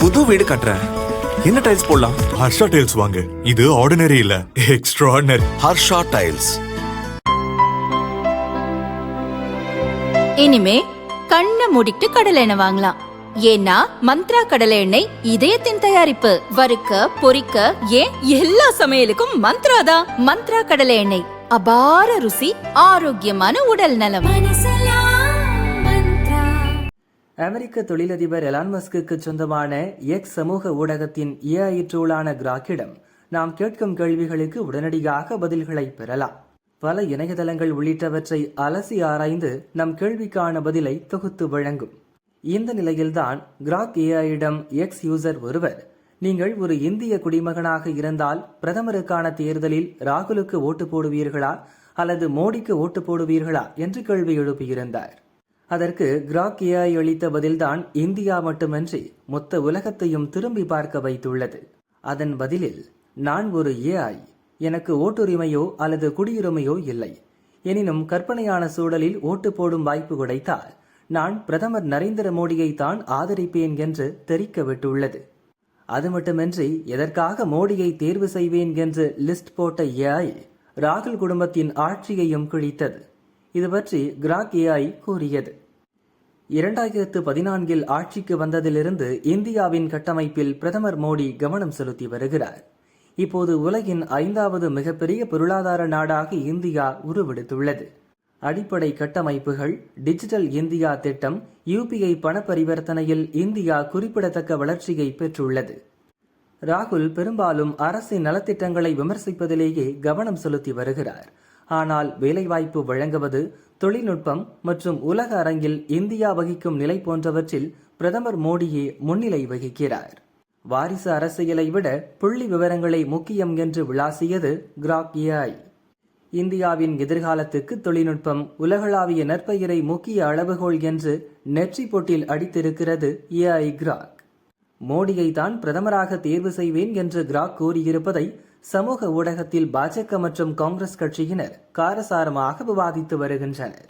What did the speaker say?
புது வீடு கட்டுறேன். என்ன டைல்ஸ் போடலாம்? ஹர்ஷா டைல்ஸ் வாங்க. இது ஆர்டினரி இல்ல, எக்ஸ்ட்ராஆர்டினரி. ஹர்ஷா டைல்ஸ். இனிமே கண்ணை மூடிட்டு கடலை எண்ணெய் வாங்கலாம். ஏன்னா மந்த்ரா கடலை எண்ணெய் இதயத்தின் தயாரிப்பு. வறுக்க பொரிக்க ஏன் எல்லா சமையலுக்கும் மந்த்ரா தான். மந்த்ரா கடலை எண்ணெய், அபார ருசி, ஆரோக்கியமான உடல் நலம். அமெரிக்க தொழிலதிபர் எலான் மஸ்குக்கு சொந்தமான எக்ஸ் சமூக ஊடகத்தின் ஏஐ டூலான கிராக்கிடம் நாம் கேட்கும் கேள்விகளுக்கு உடனடியாக பதில்களை பெறலாம். பல இணையதளங்கள் உள்ளிட்டவற்றை அலசி ஆராய்ந்து நம் கேள்விக்கான பதிலை தொகுத்து வழங்கும். இந்த நிலையில்தான் கிராக் ஏஐயிடம் எக்ஸ் யூசர் ஒருவர், நீங்கள் ஒரு இந்திய குடிமகனாக இருந்தால் பிரதமருக்கான தேர்தலில் ராகுலுக்கு ஓட்டு போடுவீர்களா அல்லது மோடிக்கு ஓட்டு போடுவீர்களா என்று கேள்வி எழுப்பியிருந்தார். அதற்கு கிராக் ஏஐ அளித்த பதில்தான் இந்தியா மட்டுமன்றி மொத்த உலகத்தையும் திரும்பி பார்க்க வைத்துள்ளது. அதன் பதிலில், நான் ஒரு ஏஐ, எனக்கு ஓட்டுரிமையோ அல்லது குடியுரிமையோ இல்லை. எனினும் கற்பனையான சூழலில் ஓட்டு போடும் வாய்ப்பு கிடைத்தால் நான் பிரதமர் நரேந்திர மோடியை தான் ஆதரிப்பேன் என்று தெரிவிக்க விட்டுள்ளது. அது மட்டுமின்றி எதற்காக மோடியை தேர்வு செய்வேன் என்று லிஸ்ட் போட்ட ஏஐ ராகுல் குடும்பத்தின் ஆட்சியையும் கிழித்தது. இது பற்றி கிராக் ஏஐ கூறியது, 2014 ஆட்சிக்கு வந்ததிலிருந்து இந்தியாவின் கட்டமைப்பில் பிரதமர் மோடி கவனம் செலுத்தி வருகிறார். இப்போது உலகின் 5வது மிகப்பெரிய பொருளாதார நாடாக இந்தியா உருவெடுத்துள்ளது. அடிப்படை கட்டமைப்புகள், டிஜிட்டல் இந்தியா திட்டம், யூபிஐ பண பரிவர்த்தனையில் இந்தியா குறிப்பிடத்தக்க வளர்ச்சியை பெற்றுள்ளது. ராகுல் பெரும்பாலும் அரசின் நலத்திட்டங்களை விமர்சிப்பதிலேயே கவனம் செலுத்தி வருகிறார். ஆனால் வேலைவாய்ப்பு வழங்குவது, தொழில்நுட்பம் மற்றும் உலக அரங்கில் இந்தியா வகிக்கும் நிலை போன்றவற்றில் பிரதமர் மோடியே முன்னிலை வகிக்கிறார். வாரிசு அரசியலை விட புள்ளி விவரங்களை முக்கியம் என்று விளாசியது கிராக் ஏஐ. இந்தியாவின் எதிர்காலத்துக்கு தொழில்நுட்பம் உலகளாவிய நற்பெயரை முக்கிய அளவுகோல் என்று நெற்றி பொட்டில் அடித்திருக்கிறது ஏஐ கிராக். மோடியை தான் பிரதமராக தேர்வு செய்வேன் என்று கிராக் கூறியிருப்பதை சமூக ஊடகத்தில் பாஜக மற்றும் காங்கிரஸ் கட்சியினர் காரசாரமாக விவாதித்து வருகின்றனர்.